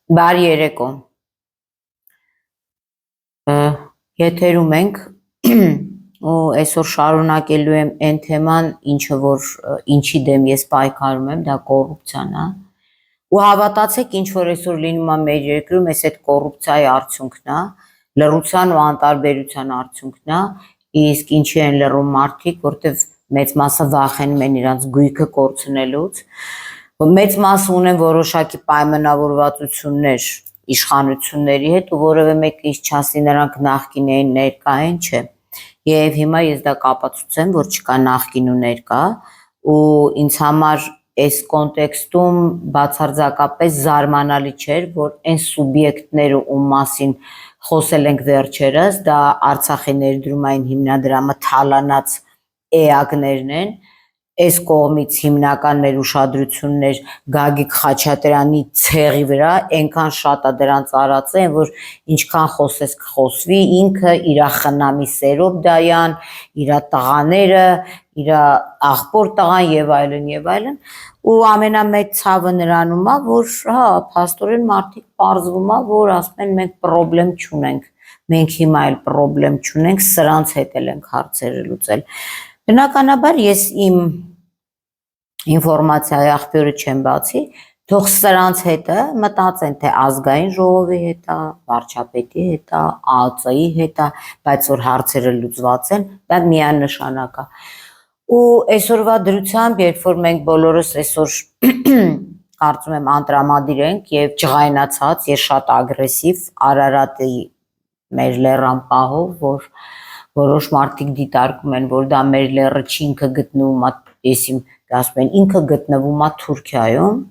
Բարի երեկո։ Եթերում ենք ու այսօր շարունակելու եմ այն թեման, ինչի դեմ ես պայքարում եմ, դա կոռուպցիան է։ Ու հավատացեք, ինչ որ այսօր լինում է մեր երկրում, այս այդ կոռուպցիայի արդյունքն է, լռության ու անտարբերության արդյունքն է, իսկ ինչի են լռում մարդիկ, որտեվ մեծ մասը վախենում են իրանց գույքը կորցնելուց, մեծ մասը ունեն որոշակի պայմանավորվածություններ իշխանությունների հետ ու որևէ մեկը ինչ չասի նրանք նախկին էին ներկա են, չէ։ Եվ հիմա ես դա կապացուցեմ, որ չկա նախկին ու ներկա ու ինձ համար այս կոնտեքստում բացարձակապես զարմանալի չէր, որ այն սուբյեկտները ում մասին խոսել ենք վերջերս, դա Արցախի ներդրումային հիմնադրամը թալանած էակներն են, այս կողմից հիմնական մեր ուշադրություններ Գագիկ Խաչատրյանի ցեղի վրա, այնքան շատ է դրանց արածեն, որ ինչքան խոսես կխոսվի, ինքը իր խնամի Սերոբ Դայան, իր տղաները, իր աղբոր տղան եւ այլն, ու ամենամեծ ցավը նրանում է, որ հա, փաստորեն մարդիկ պարզվում է, որ ասում են մենք պրոբլեմ չունենք, մենք հիմա էլ պրոբլեմ չունենք, սրանց հետ էլ ենք հարցերը լուծել։ Բնականաբար ես իմ ինֆորմացիայի աղբյուրը չեմ բացի, թող սրանց հետը մտածեն, թե ազգային ժողովի հետ է, վարչապետի հետ է, ԱԱԾ-ի հետ է, բայց որ հարցերը լուծված են, դա միանշանակ է։ Ու այսօրվա դրությամբ, երբ որ մենք բոլորս այսօր կարծում եմ անտրամադիր ենք եւ ջղայնացած, ես շատ ագրեսիվ Արարատի մեր լեռան պահով, որ որոշ մարդիկ դիտարկում են, որ դա մեր լեռը չի, ինքը գտնվում է, եսիմ ասում են, ինքը գտնվում է Թուրքիայում,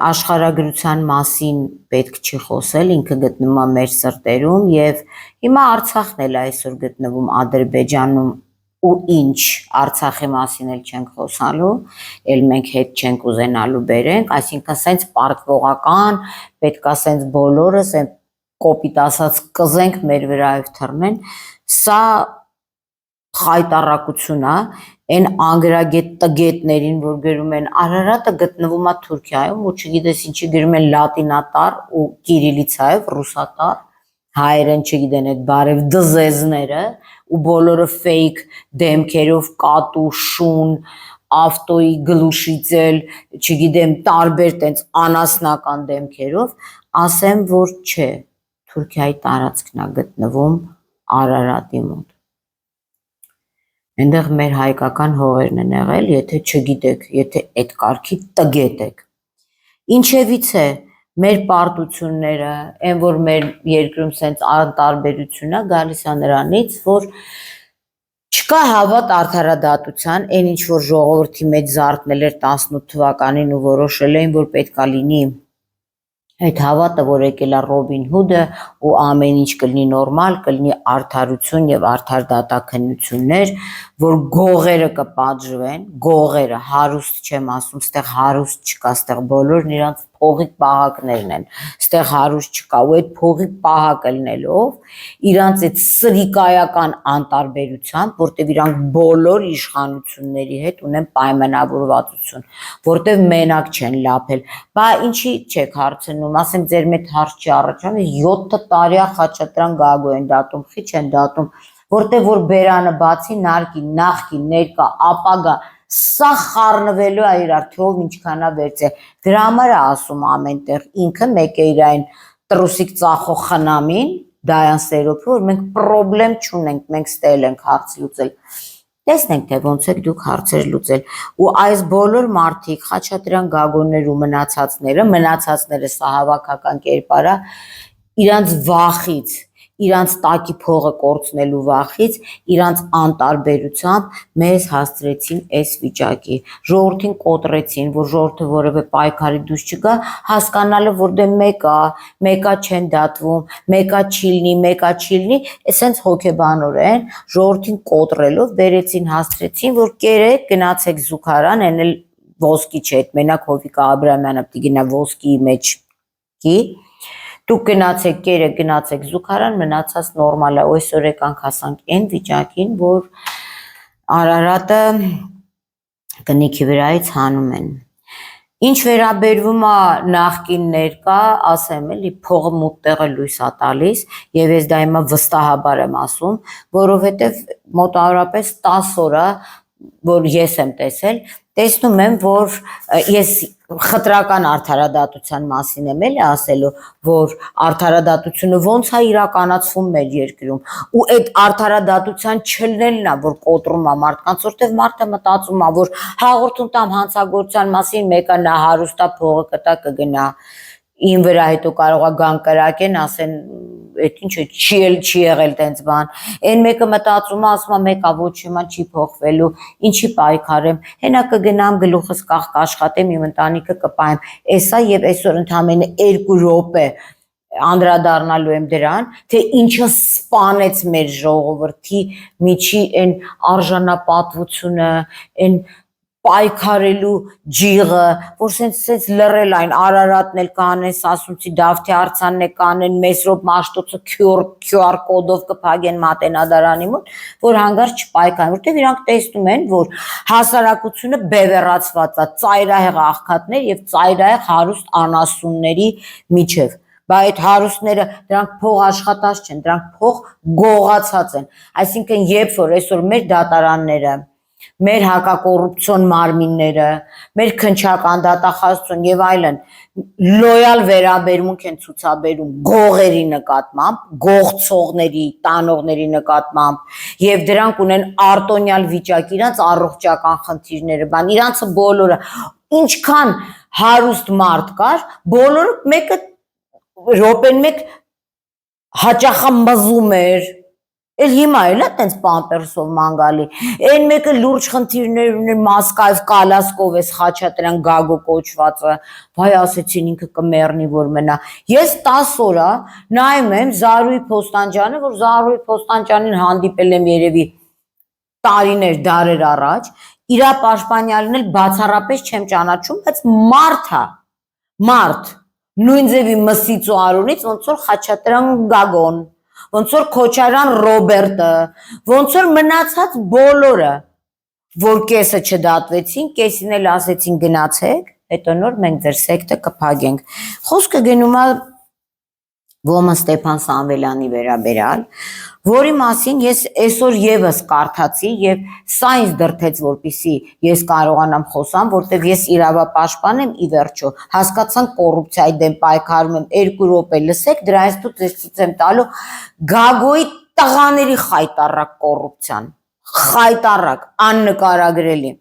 աշխարհագրության մասին պետք չի խոսել, ինքը գտնվում է մեր սրտերում եւ հիմա Արցախն էլ այսօր գտնվում Ադրբեջանում ու ինչ Արցախի մասին էլ չենք խոսալու, էլ մենք հետ չենք ուզենալու բերենք, այսինքն սենց պարտվողական, պետքա սենց բոլորս այն կոպիտ ասած կզենք մեր վրայով թռնեն, սա խայտառակություն է, այն անգրագետ տգետներին, որ գրում են Արարատը գտնվում է Թուրքիայում ու չգիտես ինչի գրում են լատինատար ու կիրիլիցայով ռուսատար, հայերեն չգիտեն այդ բարև դզեզները ու բոլորը ֆեյք դեմքերով կատու, շուն, ավտոյի գլուշիցել, չգիտեմ, տարբեր տենց անասնական դեմքերով, ասեմ, որ չէ, Թուրքիայի տարածքն է գտնվում Արարատի մոտ։ Այնտեղ մեր հայկական հողերն են եղել, եթե չգիտեք, եթե այդ կարգի տգետ եք։ Ինչևից է մեր պարտությունները, այն որ մեր երկրում սենց անտարբերություն է, գալիս է նրանից, որ չկա հավատ արդարադատության, այն ինչ որ ժողովրդի մեջ զարթնել էր 18 թվականին ու որոշել էին, որ պետքա լինի այդ հավատը, որ եկել է Ռոբին Հուդը ու ամեն ինչ կլինի նորմալ, կլինի արդարություն եւ արդար դատաքննություններ, որ գողերը կպատժվեն, գողերը, հարուստ չեմ ասում, ստեղ հարուստ չկա, ստեղ բոլորն իրանց փողի պահակներն են, ստեղ հարուստ չկա ու այդ փողի պահակը լինելով իրանց այդ սրիկայական անտարբերությամբ, որտեվ իրանք բոլոր իշխանությունների հետ ունեն պայմանավորվածություն, որտեվ մենակ չեն լափել, բա ինչի չեք հարցնում, ասեմ ձեր մեծ հարց չի առաջանում, 7 տարի է Խաչատրյան Գագոյան դատում, խի չեն դատում, որտեվ որ բերանը բացի նարկի, նախկին, ներկա, ապագա, սա խառնվելու է իրար, թե ով ինչքան է վերցել, դրա համար է ասում ամենտեղ, ինքը մեկ է իր այն տրուսիկ ծախող խնամին, Դայան Սերոբը, որ մենք պրոբլեմ չունենք, մենք ստել ենք հարց լուծել, տեսնենք թե ոնց եք դուք հարցեր լուծել, ու այս բոլոր մարդիկ, Խաչատրյան Գագոններ ու մնացածները սա հավաքական կերպար է, իրանց վախից, իրանց տակի փողը կորցնելու վախից, իրանց անտարբերությամբ մեզ հասցրեցին այս վիճակի, ժողովրդին կոտրեցին, որ ժողովուրդը որևէ պայքարի դուրս չգա, հասկանալը, որ դե մեկա չեն դատվում, մեկա չի լինի, այսենց հոգեբանորեն ժողովրդին կոտրելով բերեցին, հասցրեցին, որ կերեք, գնացեք զուգարան, այն էլ ոսկի չէ, այդ մենակ Հովիկ Աբրահամյանը պիտի գնա ոսկիի մեջ գի, դուք գնացեք կերեք, գնացեք զուգարան, մնացած նորմալ է, այսօր եկանք հասանք այն վիճակին, որ Արարատը կնիքի վրայից հանում են։ Ինչ վերաբերվում է նախկին ներկա, ասեմ էլի փողը մութ տեղը լույս է տալիս եւ ես դա հիմա վստահաբար եմ ասում, որովհետեւ մոտավորապես 10 օր է, որ ես եմ տեսնում եմ, որ ես խտրական արդարադատության մասին եմ էլի ասելու, որ արդարադատությունը ոնց է իրականացվում մեր երկրում ու այդ արդարադատության չլնելն է, որ կոտրում է մարդկանց, որտեղ մարդը մտածում է, որ հաղորդում տամ հանցագործության մասին, մեկը նա հարուստա փողը կտա կգնա ին վրա հետո կարող է գան կրակեն, ասեն, այդ ինչը չի եղել տենց բան։ Այն մեկը մտածում է, ասում է մեկա ոչ հիմա չի փոխվելու, ինչի պայքարեմ։ Հենա կգնամ գլուխս կախ կաշխատեմ, իմ ընտանիքը կպայեմ։ Էսա եւ այսօր ընդամենը 2 րոպե անդրադառնալու եմ դրան, թե ինչը սպանեց մեր ժողովրդի միջի այն արժանապատվությունը, այն պայքարելու ջիղը, որ սենց լռել այն Արարատն էլ կանեն, Սասունցի Դավթի արձանն է կանեն, Մեսրոպ Մաշտոցը QR կոդով կփագեն Մատենադարանի մոտ, որ հանգարց չպայքարեն, որտեղ իրանք տեսնում են, որ հասարակությունը բևեռացված է ծայրահեղ աղքատներ եւ ծայրահեղ հարուստ անասունների միջև։ Բա այդ հարուստները դրանք փող աշխատած չեն, դրանք փող գողացած են։ Այսինքն երբ որ այսօր մեր դատարանները, մեր հակակոռուպցիոն մարմինները, մեր քննչական դատախազություն եւ այլն լոյալ վերաբերմունք են ցուցաբերում գողերի նկատմամբ, գողցողների, տանողների նկատմամբ եւ դրանք ունեն արտոնյալ վիճակ, իրանց առողջական խնդիրները, բան, իրանցը բոլորը ինչքան հարուստ մարդ կար, բոլորը մեկը րոպեն մեկ հաճախամբազում էր, էլ հիմա էլ է տենց պամպերսով մանգալի, այն մեկը լուրջ խնդիրներ ուներ Մասկայով կալասկով էս Խաչատրյան Գագո կոչվածը, վայ ասեցին ինքը կմեռնի որ մնա, ես 10 օր նայում եմ Զարուհի Փոստանջյանը, որ Զարուհի Փոստանջյանին հանդիպել եմ երևի տարիներ, դարեր առաջ, իրա պաշտպանյալն էլ բացառապես չեմ ճանաչում, բայց մարդ, նույն ձևի մսից ու արունից, ոնց որ Խաչատրյան Գագոն, ոնց որ Քոչարյան Ռոբերտը, ոնց որ մնացած բոլորը, որ կեսը չդատվեցին, կեսին էլ ասեցին գնացեք, հետո նոր մենք ձեր սեկտը կփակենք։ Խոսքը գնում է Ոմն Ստեփան Սամվելյանի վերաբերյալ, որի մասին ես այսօր եւս կարդացի եւ սա ինձ դրթեց, որպեսզի ես կարողանամ խոսամ, որտեղ ես իրավապաշտպան եմ ի վերջո, հասկացան կոռուպցիայի դեմ պայքարում եմ 2 րոպե լսեք, դրանից դուք ցույց եմ տալու Գագոյի տղաների խայտարակ կոռուպցիան, խայտարակ, աննկարագրելի։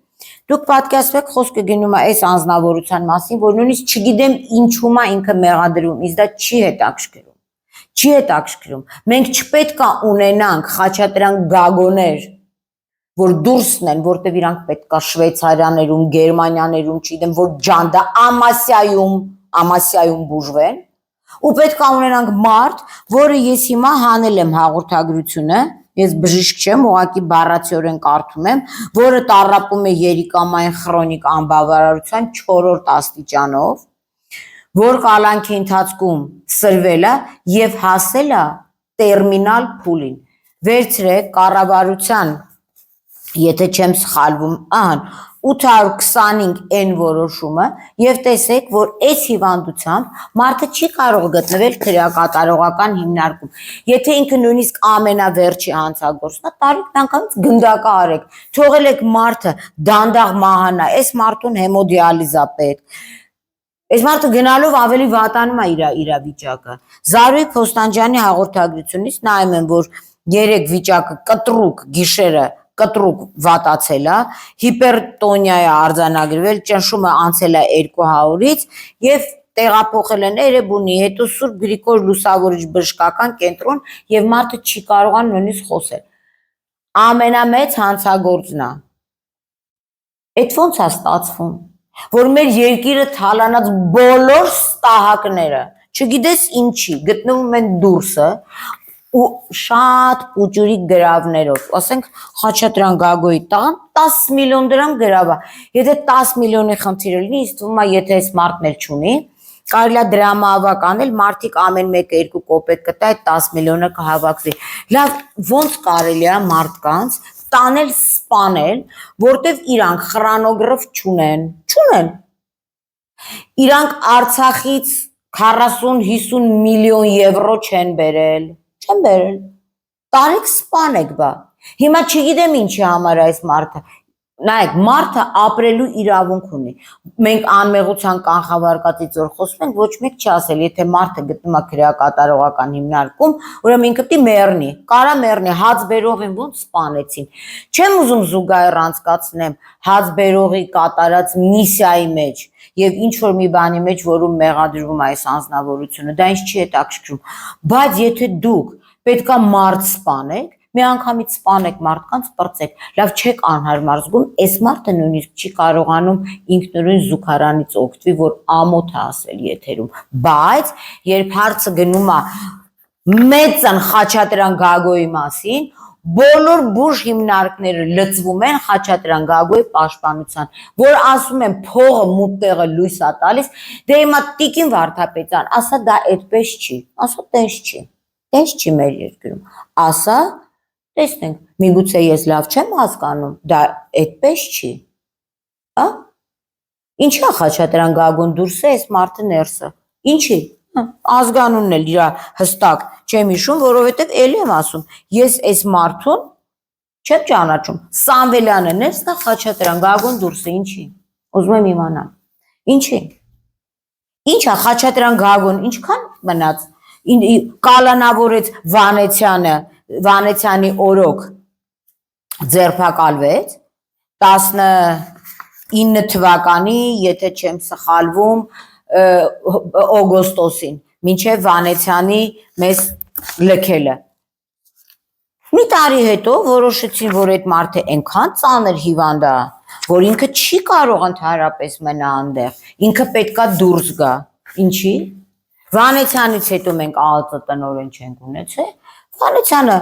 Դուք պատկերացրեք խոսքը գնում է այս անձնավորության մասին, որ նույնիսկ չգիտեմ ինչու է ինքը մեղադրում, իսկ դա չի հետաքրքրում։ Մենք չպետք է ունենանք Խաչատրյան Գագոներ, որ դուրսն են, որտեղ իրանք պետք է Շվեյցարիաներում, Գերմանիաներում, չգիտեմ, որ ջանդա Ամասիայում բուժվեն, ու պետք է ունենանք մարդ, որը ես հիմա հանել եմ հաղորդագրությունը, ես բժիշկ չեմ, ուղղակի բառացիորեն կարդում եմ, որը տառապում է երիկամային քրոնիկ անբավարարության 4-րդ աստիճանով, որ կալանքի ընթացքում սրվել է եւ հասել է տերմինալ փուլին։ Վերցրեք կառավարության, եթե չեմ սխալվում, 825N որոշումը եւ տեսեք, որ այս հիվանդությամբ մարդը չի կարող գտնվել քրեակատարողական հիմնարկում։ Եթե ինքը նույնիսկ ամենավերջի հանցագործն է, տարիք անգամից գնդակը արեք, թողել եք մարդը դանդաղ մահանա, այս մարդուն հեմոդիալիզ է պետք։ Այս մարդը գնալով ավելի վատանում է իր վիճակը։ Զարուհի Փոստանջյանի հաղորդագրությունից նայում եմ, որ 3 վիճակը կտրուկ գիշերը կտրուկ վատացել է, հիպերտոնիա է արձանագրվել, ճնշումը անցել է 200-ից եւ տեղափոխել են Էրեբունի, հետո Սուրբ Գրիգոր Լուսավորիչ բժշկական կենտրոն եւ մարդը չի կարողան նույնիսկ խոսել։ Ամենամեծ հանցագործն է։ Այդ ոնց է ստացվում, որ մեր երկիրը թալանած բոլոր ստահակները, չգիտես ինչի, գտնվում են դուրսը ու շատ պուճուրիկ գրավներով, ասենք Խաչատրյան Գագոյի տղան 10 միլիոն դրամ գրավ է, եթե 10 միլիոնի խնդիրը լինի, ինձ թվում է, եթե այս մարդն էլ չունի, կարելի է դրամահավաք անել, մարդիկ ամեն մեկը 2 կոպեկ կտա, այդ 10 միլիոնը կհավաքվի։ Լավ, ոնց կարելի է մարդկանց տանել սպանել, որտեվ իրանք խրանոգրով չունեն։ Իրանք Արցախից 40-50 միլիոն եվրո չեն բերել։ Չեն բերել։ Տարեք սպանեք բա։ Հիմա չգիտեմ ինչի համար այս մարդը։ Նայեք, մարդը ապրելու իրավունք ունի։ Մենք անմեղության կանխավարկածից որ խոսում ենք, ոչ մեկ չի ասել, եթե մարդը գտնում է քրեակատարողական հիմնարկում, ուրեմն ինքը պիտի մեռնի։ Կարա մեռնի, հաց բերողին ոնց սպանեցին։ Չեմ ուզում զուգահեռ անցկացնեմ հաց բերողի կատարած միսիայի մեջ եւ ինչ որ մի բանի մեջ, որում մեղադրվում է այս անձնավորությունը, դա ինձ չի հետաքրքրում։ Բայց եթե դուք պետքա մարդ սպանեք, մի անգամից սպանեք մարդկանց, պրծեք, լավ չեք անհարմար զգում, այս մարդը նույնիսկ չի կարողանում ինքնուրույն զուգարանից օգտվի, որ ամոթ է ասել եթերում, բայց երբ հարցը գնում է մեծն Խաչատրյան Գագոյի մասին, բոլոր բուժ հիմնարկները լծվում են Խաչատրյան Գագոյի պաշտպանության, որ ասում են փողը մութ տեղը լույս է տալիս, դե հիմա Տիկին Վարդապետյան, ասա դա այդպես չի, ասա տենց չի, տենց չի մեր երկրում, ասա տեսնենք, միգուցե ես լավ չեմ հասկանում, դա այդպես չի, հա? Ինչի է Խաչատրյան Գագոն դուրս է, այս մարդը ներսը, ինչի, ազգանունն էլ իր հստակ չեմ հիշում, որովհետև էլի եմ ասում, ես այս մարդուն չեմ ճանաչում, Սամվելյանը ներսն է, Խաչատրյան Գագոն դուրս է, ինչի, ուզում եմ իմանալ, ինչի, ինչ է Խաչատրյան Գագոն, ինչքան մնաց, կալանավորեց Վանեցյանի օրոք ձերբակալվեց 19 թվականի, եթե չեմ սխալվում, օգոստոսին, մինչև Վանեցյանի մեզ լքելը։ Մի տարի հետո որոշեցին, որ այդ մարդը այնքան ծանր հիվանդ է, որ ինքը չի կարող ընդհանրապես մնա այնտեղ, ինքը պետքա դուրս գա։ Ինչի՞։ Վանեցյանից հետո մենք ԱԱԾ տնօրեն չենք ունեցել, Վանեցյանը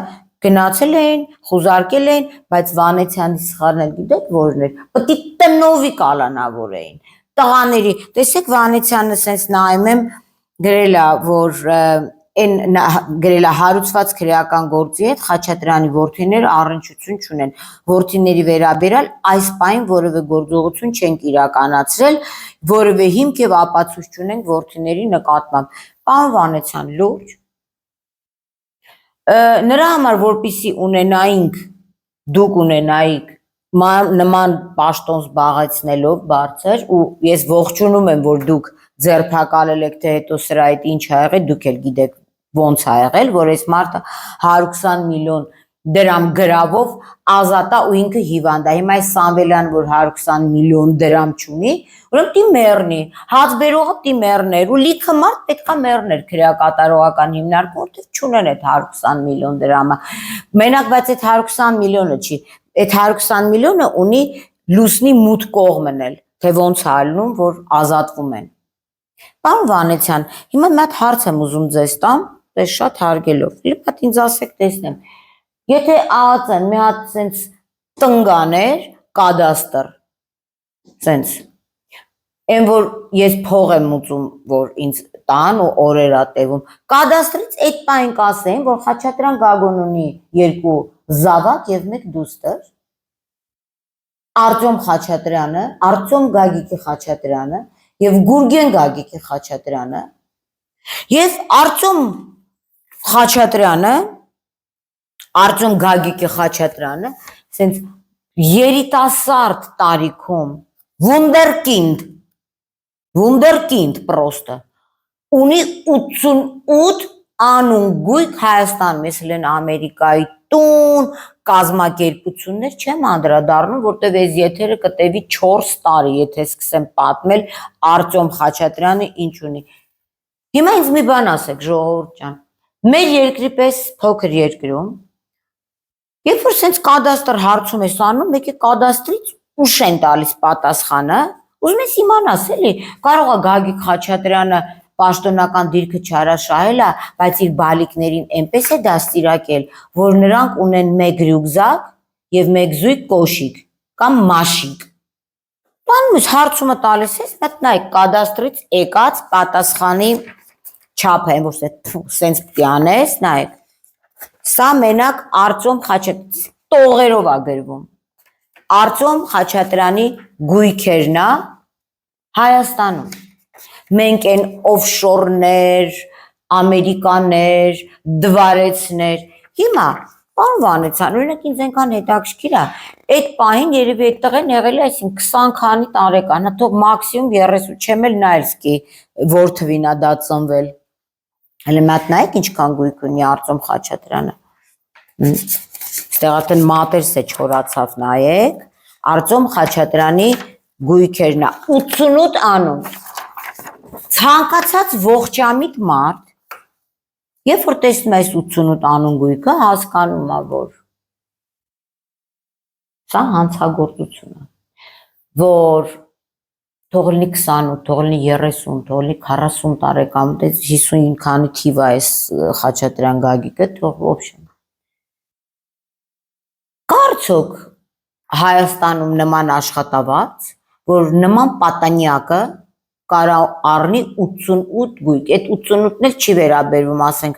գնացել էին, խուզարկել էին, բայց Վանեցյանի սխալն էլ գիտեք որն էր, պտի տնովի կալանավորեին, տղաների, տեսեք Վանեցյանը սենց նայում եմ գրել է, որ գրել է հարուցված քրեական գործի հետ Խաչատրյանի որդիները առնչություն չունեն, որդիների վերաբերյալ այս պայն որևէ գործողություն չենք իրականացրել, որևէ հիմք եւ ապացույց չունենք որդիների նկատմամբ։ Պարոն Վանեցյան, լուրջ նրա համար որպեսզի ունենայինք, դուք ունենայիք նման պաշտոն զբաղեցնելով բարձր ու ես ողջունում եմ, որ դուք ձերբակալել եք, թե հետո սրա հետ ինչ ա եղել, դուք էլ գիտեք ոնց ա եղել, որ այս մարդը 120 միլիոն դրամ գրավով ազատ է ու ինքը հիվանդ է։ Հիմա այս Սամվելյան, որ 120 միլիոն դրամ չունի, ուրեմն պիտի մեռնի, հաց բերողը պիտի մեռներ ու լիքը մարդ պետքա մեռներ քրեակատարողական հիմնարկում, որտեղ չունեն այդ 120 միլիոն դրամը։ Մենակ բայց այդ 120 միլիոնը չի, այդ 120 միլիոնը ունի լուսնի մութ կողմն էլ, թե ոնց է ալնում, որ ազատվում են։ Պարոն Վանեցյան, հիմա մի հատ հարց եմ ուզում ձեզ տամ, դες շատ հարգելով։ Լիպատ ինձ ասեք, տեսնեմ։ Եթե ԱԱԾ-ն մի հատ սենց տնգաներ, կադաստր, սենց, այն որ ես փող եմ ուծում, որ ինձ տան ու օրեր ա տևում, կադաստրից այդ պայն կասեն, որ Խաչատրյան Գագոն ունի 2 զավակ եւ 1 դուստր, Արտյոմ Խաչատրյանը, Արտյոմ Գագիկի Խաչատրյանը եւ Գուրգեն Գագիկի Խաչատրյանը եւ Արտյոմ Գագիկի Խաչատրյանը սենց երիտասարդ տարիքում վունդերկինդ պրոստը ունի 88 անուն գույք Հայաստանում, ես լեն Ամերիկայի տուն կազմակերպություններ չեմ անդրադառնում, որտեվ այս եթերը կտևի 4 տարի, եթե սկսեմ պատմել Արտյոմ Խաչատրյանը ինչ ունի։ Հիմա ինձ մի բան ասեք, ժողովուրդ ջան, մեր երկրի պես փոքր երկրում, երբ որ սենց կադաստր հարցում ես անում, մեկի կադաստրից ուշ են տալիս պատասխանը, ուզում ես իմանաս էլի, կարող է Գագիկ Խաչատրյանը պաշտոնական դիրքը չարաշահել է, բայց իր բալիկներին այնպես է դաստիարակել, որ նրանք ունեն 1 ռյուկզակ եւ 1 զույգ կոշիկ կամ մաշիկ։ Բանում ես հարցումը տալիս ես, մեկ նայեք կադաստրից եկած պատասխանի չափը, որ սենց պիտի անես, նայեք։ Սա մենակ Արտյոմ Խաչատրյանի տողերով է գրվում։ Արտյոմ Խաչատրյանի գույքերն է Հայաստանում։ Մենք են օֆշորներ, ամերիկաներ, դվարեցներ։ Հիմա Պարոն Վանեցյան, օրինակ ինձ այնքան հետաքրքիր է, այդ պահին երևի այդ տղեն եղել է այսին 20 քանի տարեկան, թող մաքսիմում 30, չեմ էլ նայրսկի որ թվին է դա ծնվել։ Հələ մատ նայեք ինչքան գույք ունի Արտյոմ Խաչատրյանը։ Ստեղատեն մատերս է չորացավ նայեք, Արտյոմ Խաչատրյանի գույքերն է 88 անուն։ Ցանկացած ողջամիտ մարդ Երբ որ տեսնում ես 88 անուն գույքը, հասկանում է, որ սա հանցագործություն է, որ թող լինի 28, թող լինի 30, թող լինի 40 տարեկան, 50 քանի թիվ է այս Խաչատրյան Գագիկը, թող ոբշե։ Կարծոք Հայաստանում նման աշխատավարձ, որ նման պատանյակը կարա առնի 88 գույք, այդ 88-ն էլ չի վերաբերվում, ասենք,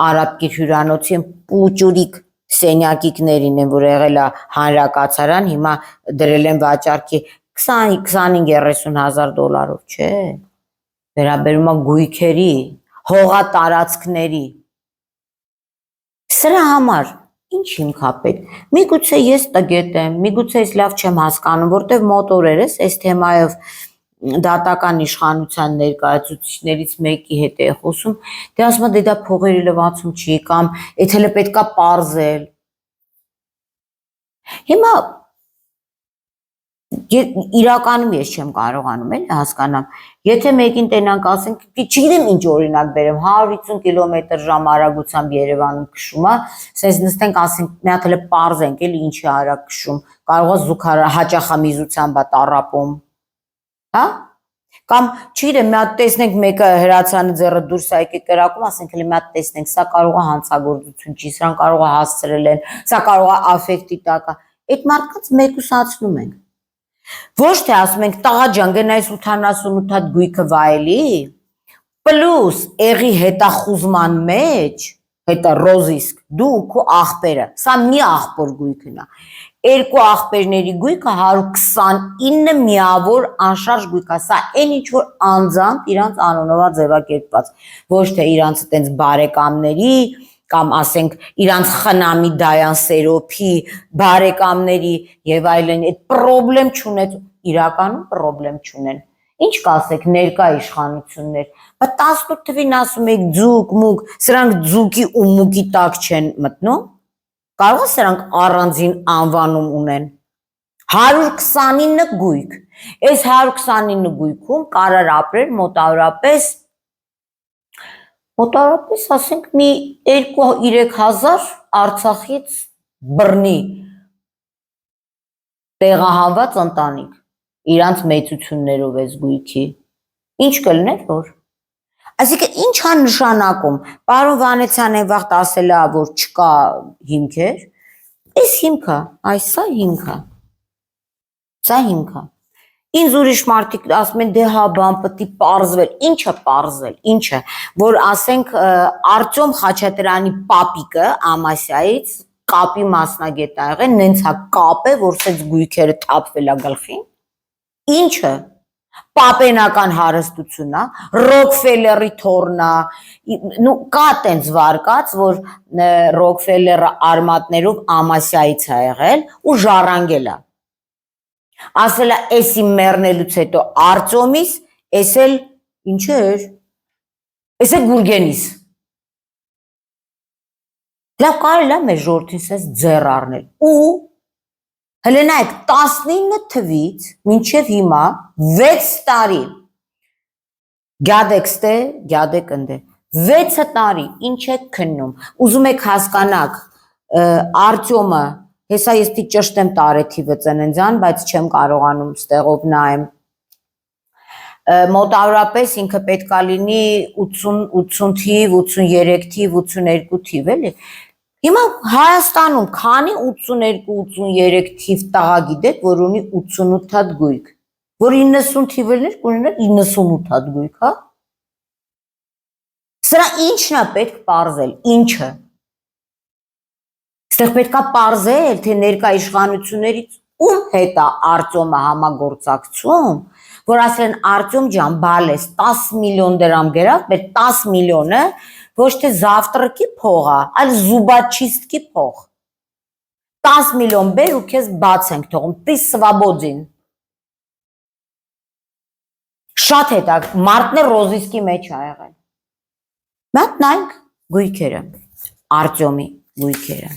արաբկիր հյուրանոցի պուճուրիկ սենյակիկներին են, որ եղել է հանրակացարան, հիմա դրել են վաճառքի 20-25-30 հազար դոլարով, չէ, վերաբերում է գույքերի, հողատարածքների, սրա համար ինչ հիմք է պետք, միգուցե ես տգետ եմ, միգուցե ես լավ չեմ հասկանում, որտև մոտորերս այս թեմայով դատական իշխանության ներկայացուցիչներից մեկի հետ է խոսում, դե ասում է դա փողերի լվացում չի կամ այդ հələ պետքա պարզել։ Հիմա իրականում ես չեմ կարողանում էլ հասկանամ, եթե մեկին տենանք ասենք, չգիտեմ ինչ օրինակ բերեմ, 150 կմ/ժ արագությամբ Երևանում քշում է, ասես նստենք ասենք, մի հատ հələ պարզենք էլի ինչի արագ քշում, կարող է զուգահեռ հաճախամիզությամբ է տառապում։ Հա? Կամ չգիտեմ, մի հատ տեսնենք մեկը հրացանը ձեռը դուրս է եկել կրակում, ասենք հələ մի հատ տեսնենք, սա կարող է հանցագործություն չի, սրան կարող է հասցրել են, սա կարող է աֆեկտի տակ է։ Այդ մարդկանց մեկուսացնում ենք։ Ոչ թե ասում ենք տղա ջան, գնայս 88 հատ գույքը վայելի, պլյուս եղի հետախուզման մեջ, հետա ռոզիսկ, դու քո աղբերը, սա մի աղբոր գույքն է։ Երկու աղբերների գույքը 129 միավոր անշարժ գույք է, սա այն ինչ որ անձամբ իրանց անունով է ձևակերպված, ոչ թե իրանց այտենց բարեկամների կամ ասենք իրանց խնամի Դայան Սերոփի բարեկամների եւ այլն, այդ պրոբլեմ չունեն, իրականում պրոբլեմ չունեն։ Ինչ կասեք ներկա իշխանություններ, բայց 18 թվին ասում եք ձուկ, մուկ, սրանք ձուկի ու մուկի տակ չեն մտնում։ Կարող է սրանք առանձին անվանում ունեն։ 129 գույք։ Այս 129 գույքում կարար ապրել մոտավորապես ասենք մի 2-3 հազար Արցախից բռնի տեղահանված ընտանիք, իրանց մեծություններով այս գույքի։ Ինչ կլներ որ։ Այսինքն ինչ է նշանակում, պարոն Վանեցյան այն վաղտ ասել է, որ չկա հիմքեր, այս հիմքը, այս սա հիմքը, սա հիմքը։ Ինձ ուրիշ մարդիկ ասում են դե հա բան պետք է պարզվել, ինչը պարզել, ինչը, որ ասենք Արտյոմ Խաչատրյանի պապիկը Ամասիայից կապի մասնագետ ա եղել, նենց հա կապ է, որ սենց գույքերը թափվել է գլխին, ինչը պապենական հարստությունն է, Ռոքֆելլերի թորն է, նու կա տենց վարկած, որ Ռոքֆելլերը արմատներով Ամասիայից է եղել ու ժառանգել է։ Ասել է էսի մեռնելուց հետո Արտյոմիս, էս էլ ինչ էր, էս է Գուրգենիս։ Լավ կարել է մեր ժողովրդին սենց ձեռ առնել ու հələ նայեք 19 թվից մինչև հիմա 6 տարի գյադեքստե, գյադեք ընդ է, 6 տարի ինչ եք քննում, ուզում եք հասկանաք Արտյոմը, հեսա ես պիտի ճշտեմ տարեթիվը ծննդյան, բայց չեմ կարողանում ստեղով նայեմ, մոտավորապես ինքը պետքա լինի 80 թիվ, 83 թիվ, 82 թիվ, էլի։ Հիմա Հայաստանում քանի 82-83 թիվ տղա գիտեք, որ ունի 88 հատ գույք, որ 90 թիվերներ կունենար 98 հատ գույք, հա։ Սրա ինչն է պետք պարզել, ինչը։ Ստեղ պետքա պարզել, թե ներկա իշխանություններից ում հետ է Արտյոմը համագործակցում, որ ասեն Արտյոմ ջան, բալես 10 միլիոն դրամ գերավ, բայց 10 միլիոնը ոչ թե завтракի փող է, այլ զուբաչիստկի փող։ 10 միլիոն բեր ու քեզ բաց ենք թողում, ты свободен։ Շատ հետա մարտն ռոզիսկի մեջ ա եղել։ Մենք նայենք գույքերը, Արտյոմի գույքերը։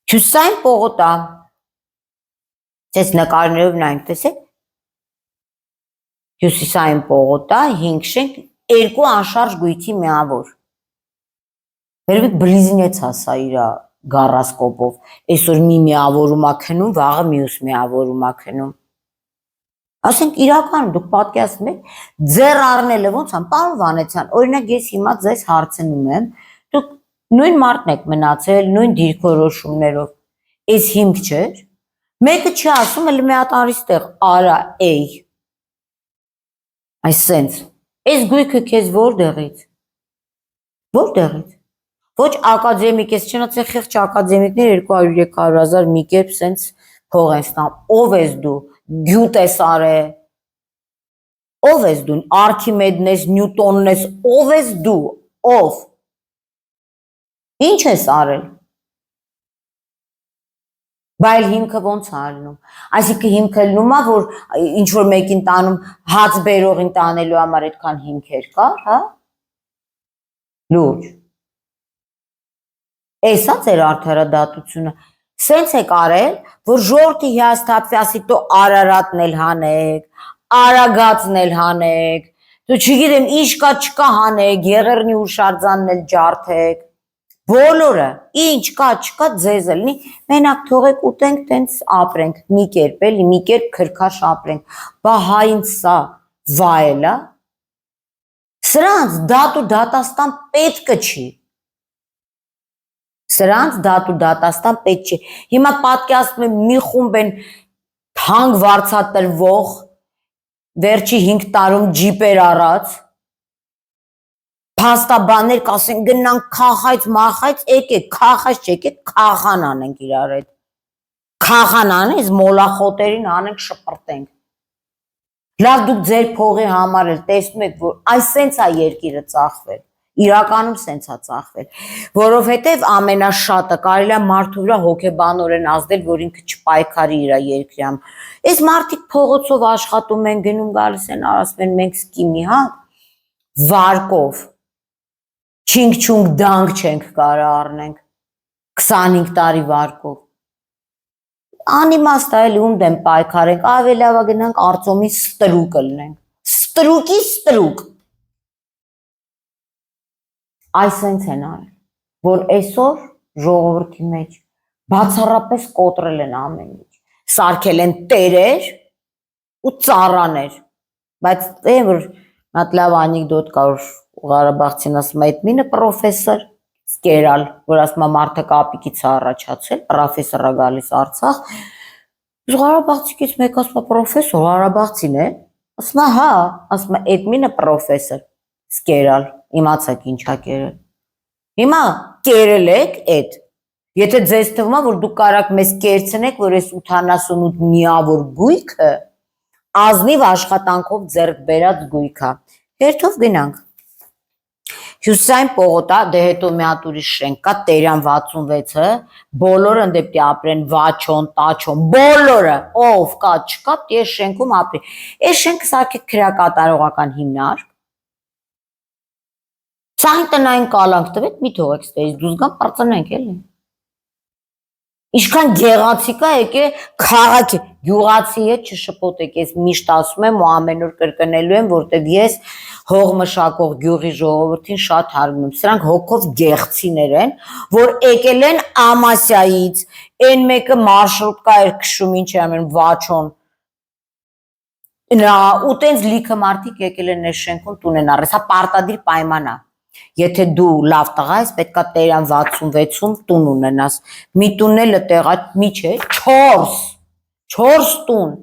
Հյուսային պողոտա, ես նկարներով նայենք, տեսեք, հյուսիսային պողոտա, 5 շենք, 2 անշարժ գույքի միավոր։ Երևի բլիզնեց հասա իրա գարասկոպով, այսօր մի միավորում ա քնում, վաղը մյուս միավորում ա քնում։ Ասենք իրական դուք պատկերացնում եք, ձեռ առնելը ոնց ան, պարոն Վանեցյան, օրինակ ես հիմա ձեզ հարցնում եմ, դուք նույն մարդն եք մնացել, նույն դիրքորոշումներով, այս հիմք չէր, մեկը չի ասում, էլի մի հատ արի ստեղ, արա, էй, այսենց, այս գույքը քեզ որտեղից, որտեղից, ոչ ակադեմիկ, ես չնայած խեղճ ակադեմիկներ 200-300 հազար մի կերպ սենց փող են ստանում, ով ես դու, գյուտ ես արել, ով ես դու, Արքիմեդն ես, Նյուտոնն ես, ով ես դու, ով, ինչ ես արել, բայց հիմքը ոնց արնում, այսինքն հիմքը լնում է, որ ինչ-որ մեկին տանում, հաց բերողին տանելու համար այդքան հիմքեր կար, հա, լուրջ, էսա ձեր արդարադատությունը, սենց եք արել, որ ժողովրդի հիասթափվի, ասի դու Արարատն էլ հանեք, Արագածն էլ հանեք, դու չգիտեմ ինչ կա չկա հանեք, Եղեռնի հուշարձանն էլ ջարդեք, բոլորը, ինչ կա չկա ձեզ էլ, մենակ թողեք ուտենք տենց ապրենք, մի կերպ էլի, մի կերպ քրքաշ ապրենք, բա հային սա վայելա, սրանց դատ ու դատաստան պետքը չի, սրանց դատ ու դատաստան պետք չի, հիմա պատկերացնում եմ մի խումբ են թանկ վարձատրվող, վերջի 5 տարում ջիպեր առած, փաստաբաններ կասեն գնանք քախայց մախայց, եկեք քախայց չեկեք, քախան անենք իրար հետ, քախան անենք, մոլախոտերին անենք շպրտենք, լավ դուք ձեր փողի համար էլ տեսնում եք, որ այս սենց է երկիրը ծախվել, իրականում սենց է ծախվել, որովհետև ամենաշատը կարելի է մարդու վրա հոգեբանորեն ազդել, որ ինքը չպայքարի իր երկրի համար, այս մարդիկ փողոցով աշխատում են, գնում գալիս են, ասում են մենք սկի մի հատ, վարկով, չինք-չունք դանք չենք կարա առնենք, 25 տարի վարկով, անիմաստ է էլի ում դեմ պայքարենք, ավելի լավ է գնանք Արտյոմի ստրուկը լնենք, ստրուկի ստրուկ, այսենց են արել, որ այսօր ժողովրդի մեջ բացառապես կոտրել են ամեն ինչ, սարքել են տերեր ու ծառաներ, բայց որ մատ լավ անեկդոտ կա, որ Ղարաբաղցին ասում է, այդ մինը պրոֆեսոր սկերալ, որ ասում է մարդը կապիկից է առաջացել, պրոֆեսորա գալիս Արցախ, Ղարաբաղցիկից մեկ ասում է պրոֆեսոր, Ղարաբաղցին է, ասում է հա, ասում է այդ մինը պրոֆեսոր սկերալ, իմացակ ինչա կերել, հիմա կերել եք այդ, եթե ձեզ թվում է, որ դուք կարաք մեզ կերցնեք, որ այս 88 միավոր գույքը ազնիվ աշխատանքով ձեռք բերած գույքա, հերթով գնանք, Հյուսիսային պողոտա, դե հետո մի հատ ուրիշ շենք կա, Տերյան 66-ը, բոլորը դեպի ապրեն, Վաչոն, Տաչոն, բոլորը, ով կա, չկա, այս շենքում ապրի, այս շենքը սարքեք քրեակատարողական հիմնարկ, սահին տնային կալանք տվեք, մի թողեք ստերից, դուզ գամ պարծնենք էլի, Ինչքան գեղացիկ է եկե քաղաք գյուղացի հետ չշփոթեք, ես միշտ ասում եմ ու ամեն օր կրկնելու եմ, որտեղ ես հող մշակող գյուղի ժողովրդին շատ հարգում եմ, սրանք հոգով գեղցիներ են, որ եկել են Ամասիայից, այն մեկը մարշրուտկա էր քշում, ինչ է անում Վաչոն, ու տենց լիքը մարդիկ եկել են այս շենքում տուն են առել, սա պարտադիր պայման է, եթե դու լավ տղա ես, պետքա Տերյան 66-ում տուն ունենաս, մի տունն էլ տեղա, մի չէ, 4 տուն,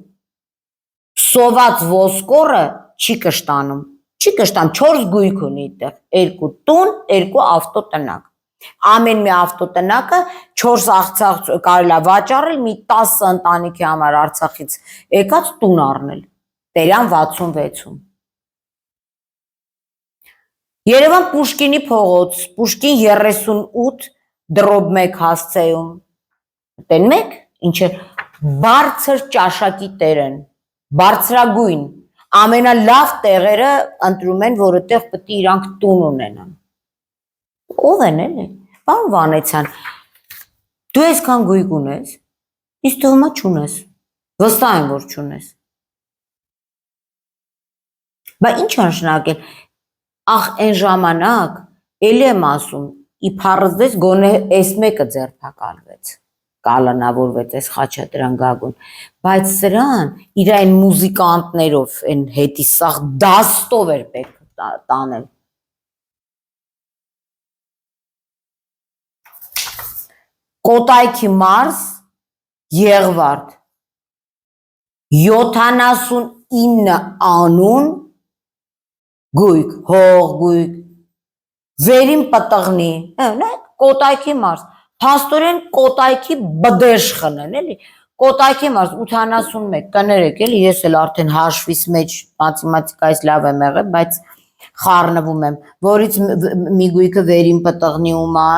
սոված ոսկորը չի կշտանում, չի կշտանում, 4 գույք ունի այդտեղ, 2 տուն, 2 ավտոտնակ, Ամեն մի ավտոտնակը 4 աղցաղ կարելի է վաճառել, մի 10 ընտանիքի համար Արցախից եկած տուն առնել։ Տերյան 66-ում։ Երևան Պուշկինի փողոց, Պուշկին 38 դրոբ 1 հասցեում։ Տեն մեկ, ինչ է բարձր ճաշակի տեր են, բարձրագույն, ամենալավ տեղերը ընտրում են, որ այդտեղ պետք է իրանք տուն ունենան։ Ով են էլի, պարոն Վանեցյան, դու այսքան գույք ունես, իսկ դու հիմա չունես, վստահ եմ, որ չունես։ Բա ինչ անշնակել, ախ այն ժամանակ, էլի եմ ասում, իբարզես գոնե այս մեկը ձերբակալվեց, կալանավորվեց այս Խաչատրյան Գագուն, բայց սրան իր այն մուզիկանտներով, այն հետի սաղ դաստով էր պետք տանել։ Կոտայքի մարզ, Եղվարդ, 79 անուն, գույք, հող գույք, վերին պտղնի, Կոտայքի մարզ, փաստորեն Կոտայքի բդեշխն են, էլի, Կոտայքի մարզ 81, կներեք, էլի, ես էլ արդեն հաշվիս մեջ մաթեմատիկայից լավ եմ եղել, բայց խառնվում եմ, որից մի գույքը վերին պտղնիում է,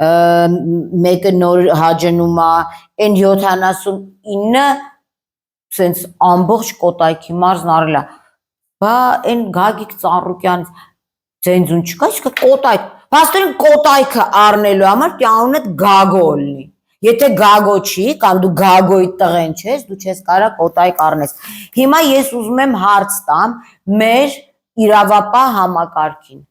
մեկը նոր հաջնում է, այն 79 սենց ամբողջ Կոտայքի մարզն առել է, բա այն Գագիկ Ծառուկյան ձենձուն չկա, իսկ Կոտայք, փաստորեն Կոտայքը առնելու համար տյանունդ Գագո լինի, եթե Գագո չի, կամ դու Գագոյի տղեն չես, դու չես կարա Կոտայք առնես, հիմա ես ուզում եմ հարց տամ մեր իրավապահ համակարգին,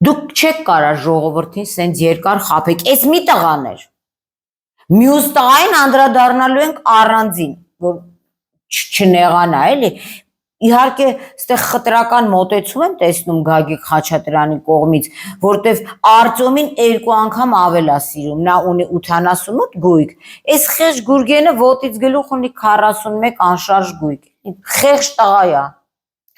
դուք չեք կարա ժողովրդին սենց երկար խաբեք, այս մի տղաներ, մյուս տղային անդրադառնալու ենք առանձին, որ չնեղանա, էլի, իհարկե ստեղ խտրական մոտեցում եմ տեսնում Գագիկ Խաչատրյանի կողմից, որտեվ Արտյոմին 2 անգամ ավել է սիրում, նա ունի 88 գույք, այս խեղճ Գուրգենը ոտից գլուխ ունի 41 անշարժ գույք, խեղճ տղա է,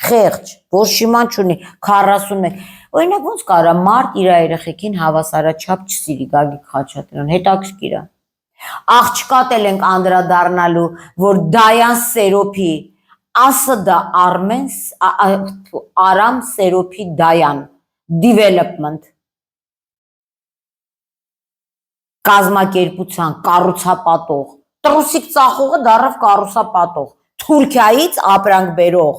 խեղճ, ոչ շիման չունի 41, օրինակ ոնց կարա մարդ իր երեխեքին հավասարաչափ չսիրի Գագիկ Խաչատրյան, հետաքրքիր է։ Աղջկատ էլ ենք անդրադառնալու, որ Դայան Սերոփի, Ասդա Արամ Սերոփի Դայան, development, կազմակերպության, կառուցապատող, տրուսիկ ծախողը դառավ կառուցապատող, Թուրքիայից ապրանք բերող,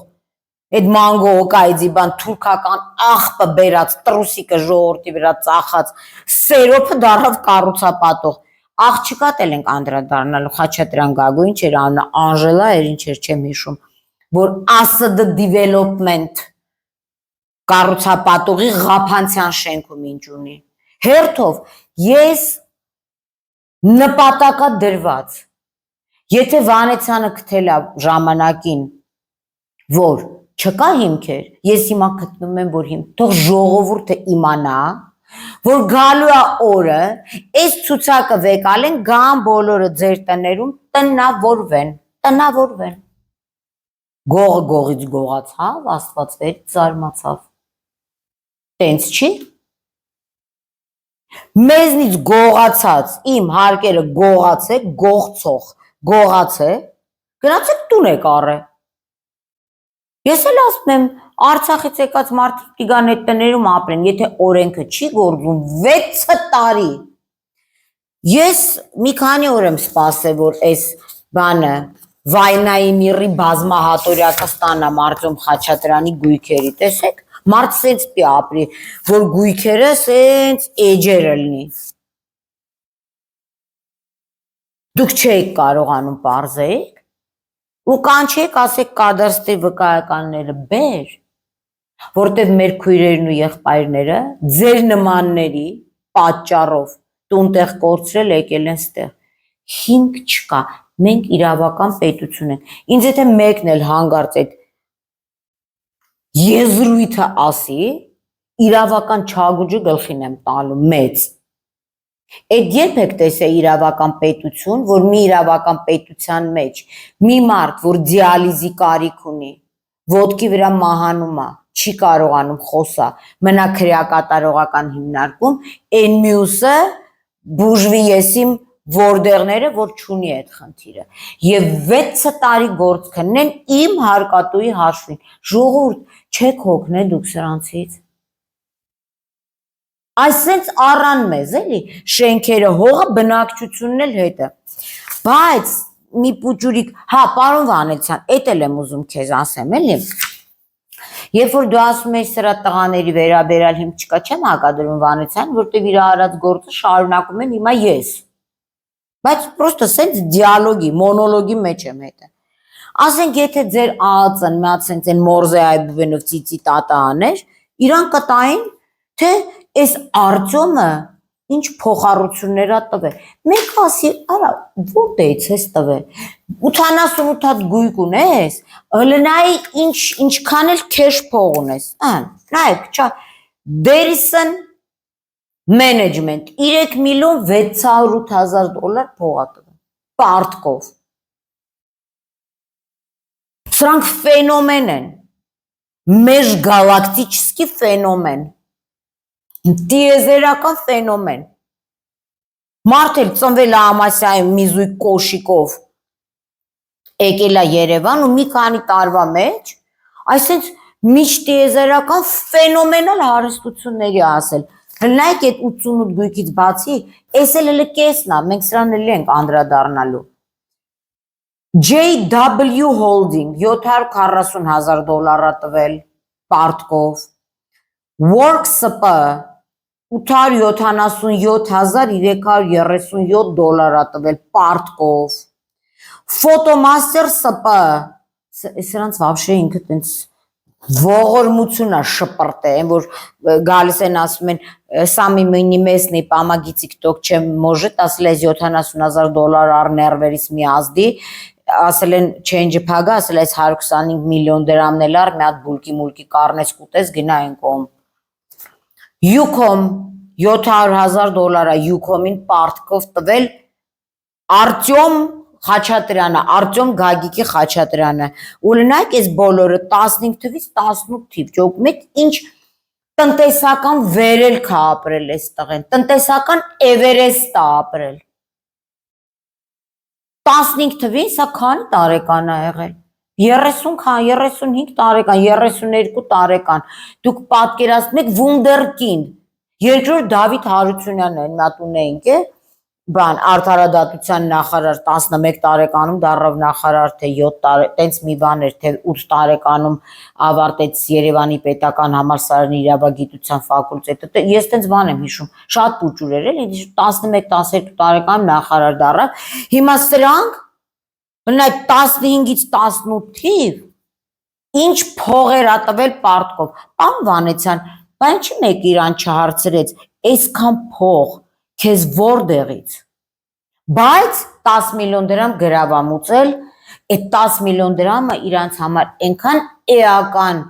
այդ մանգո օկայձի բան թուրքական աղբը բերած, տրուսիկը ժողովրդի վրա ծախած, Սերոփը դառավ կառուցապատող, աղջկատ էլ ենք անդրադառնալու Խաչատրյան Գագույն, ինչ էր անունը, Անժելա էր, ինչ էր չեմ հիշում, որ ASD development կառուցապատողի Ղափանցյան շենքում ինչ ունի, հերթով ես նպատակադրված, եթե Վանեցյանը գտել է ժամանակին, որ չկա հիմքեր, ես հիմա գտնում եմ, որ թող ժողովուրդը իմանա, որ գալու է օրը, այս ցուցակը վեկալեն, գան բոլորը ձեր տներում տնավորվեն, գողը գողից գողացավ, Աստված վերից զարմացավ, տենց չի, մեզնից գողացած, իմ հարկերը գողացեք, գողցող, գողացեք, գնացեք տուն եք առե, ես էլ ասում եմ, Արցախից եկած մարդիկ կգան այդ տներում ապրեն, եթե օրենքը չի գործում 6 տարի, ես մի քանի օր եմ սպասել, որ այս բանը Վայնայի միրի բազմահատորյակը ստանամ Արտյոմ Խաչատրյանի գույքերի, տեսեք, մարդ սենց պի ապրի, որ գույքերը սենց էջերը լինի, դուք չեք կարողանում պարզեք, ու կանչեք, ասեք կադաստրի վկայականները բեր, որտև մեր քույրերն ու եղբայրները ձեր նմանների պատճառով տունտեղ կորցրել եկել են ստեղ, հիմք չկա, մենք իրավական պետություն ենք, ինձ եթե մեկն էլ հանգարց այդ եզրույթը ասի, իրավական չագուջը գլխին եմ տալու մեծ, այդ երբ եք տեսե իրավական պետություն, որ մի իրավական պետության մեջ մի մարդ, որ դիալիզի կարիք ունի, ոտքի վրա մահանում է, չի կարողանում խոսա, մնա քրեակատարողական հիմնարկում, այն մյուսը բուժվի եսիմ որդեղները, որ չունի այդ խնդիրը։ Եվ 6 տարի գործ քննեն իմ հարկատուի հաշվին։ Ժողովուրդ, չեք հոգնել դուք սրանցից։ Այսենց առան մեզ, էլի, շենքերը, հողը, բնակչությունն էլ հետը։ Բայց մի պուճուրիկ, հա, պարոն Վանեցյան, էդ էլ եմ ուզում քեզ ասեմ, էլի։ Երբ որ դու ասում ես սրա տղաների վերաբերալ հիմք չկա, չեմ հակադրում Վանեցյան, որտեվ իր արած գործը շարունակում եմ հիմա ես։ Բայց պրոստը սենց դիալոգի, մոնոլոգի մեջ եմ հետը։ Ասենք եթե ձեր ԱԱԾ-ն մի հատ սենց են Մորզե Այբուբենով ծիծի տատա աներ, իրան կտային, թե այս Արտյոմը ինչ փոխառություններ ա տվել։ Մեկ ասի, արա, որտեղից ես տվել։ 88 հատ գույք ունես, հլնայի ինչքան էլ քեշ փող ունես։ Նայեք, չա, Դերիսն Management 3.600.000 դոլար փող ա տվել, պարտքով։ Սրանք ֆենոմեն են, մեժգալակտիչսկի ֆենոմեն, տիեզերական ֆենոմեն։ Մարդ էլ ծնվել է Ամասիայում մի զույգ կոշիկով, եկել է Երևան ու մի քանի տարվա մեջ, այսինքն միջտիեզերական ֆենոմենալ հարստությունների ասել։ Հլնայք այդ 88 գույքից բացի, այս էլ կեսն է, մենք սրան էլ ենք անդրադառնալու։ JW Holding 740.000 դոլար ա տվել պարտքով, WorkSP 877.337 դոլար ա տվել պարտքով, Photomaster SP, սրանց вообще ինքը տենց ողորմություն է շպրտ է, որ գալիս են ասում են, самый интересный помогите, кто чем может, ասել ես 70.000 դոլար առ ներվերից մի ազդի, ասել են change փագա, ասել ես 125 միլիոն դրամն էլ առ մի հատ բուլկի կառնես կուտես գնա այն կողմ։ Ucom 700.000 դոլար է Ucom-ին պարտքով տվել Արտյոմ Խաչատրյանը, Արտյոմ Գագիկի Խաչատրյանը, ու լնայք այս բոլորը 15 թվից 18 թիվ, ճոք մեկ ինչ տնտեսական վերելք է ապրել այս տղեն, տնտեսական Էվերեստ է ապրել։ 15 թվին սա քանի տարեկան է եղել, 35 տարեկան, 32 տարեկան, դուք պատկերացնում եք Վունդերկինդ, երկրորդ Դավիթ Հարությունյանն են մատ ունեինք է, բան արդարադատության նախարար 11 տարեկանում դառավ նախարար, թե 7 տարեկան, տենց մի բան էր, թե 8 տարեկանում ավարտեց Երևանի պետական համալսարանի իրավագիտության ֆակուլտետը, ես տենց բան եմ հիշում, շատ պուճուր էր էլի, 11-12 տարեկանում նախարար դառավ, հիմա սրանք, մնայք 15-ից 18 թիվ, ինչ փողեր ա տվել պարտքով, պան Վանեցյան, բան չի մեկ իրան չհարցրեց, այսքան փող, քեզ որտեղից, բայց 10 միլիոն դրամ գրավամուծել, այդ 10 միլիոն դրամը իրանց համար այնքան էական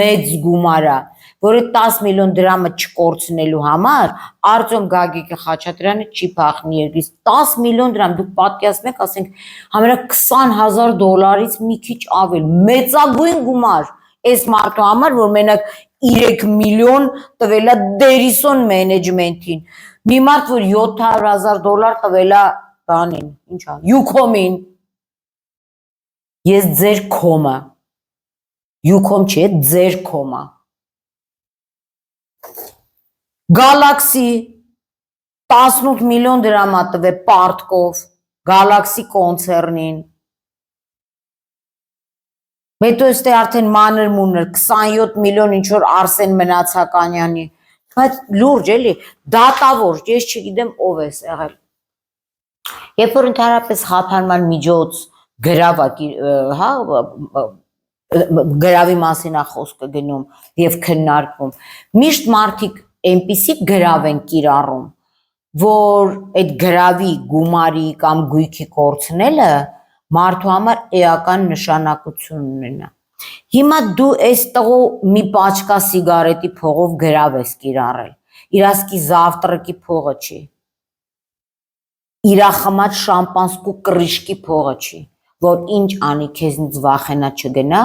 մեծ գումար է, որ այդ 10 միլիոն դրամը չկորցնելու համար Արտյոմ Գագիկի Խաչատրյանը չի փախնի երկրից, 10 միլիոն դրամ, դուք պատկերացնում եք, ասենք, համարյա 20.000 դոլարից մի քիչ ավել, մեծագույն գումար, այս մարդու համար, որ մենակ 3 միլիոն տվել է Դերիսոն Management-ին, մի մարդ, որ 700.000 դոլար տվել է բանին, ինչա, Ucom-ին, ես ձեր կոմը, Ucom չի, ձեր կոմը, Galaxy 18 միլիոն դրամ ա տվել պարտքով, Galaxy կոնցերնին, հետո էստե արդեն մանր մունր 27 միլիոն ինչ որ Արսեն Մնացականյանի, բայց լուրջ էլի, դատավոր, ես չգիտեմ ով է եղել։ Երբ որ ընդհանրապես խափանման միջոց գրավա, հա, գրավի մասին է խոսքը գնում եւ քննարկվում, միշտ մարդիկ այնպիսի գրավ են կիրառում, որ այդ գրավի, գումարի կամ գույքի կորցնելը մարդու համար էական նշանակություն ունենա։ Հիմա դու այս տղու մի պաչկա սիգարետի փողով գրավ ես կիրառել, իրասկի զավտրկի փողը չի, իրա խմած շամպանսկու կրիշկի փողը չի, որ ինչ անի քեզնից վախենա չգնա,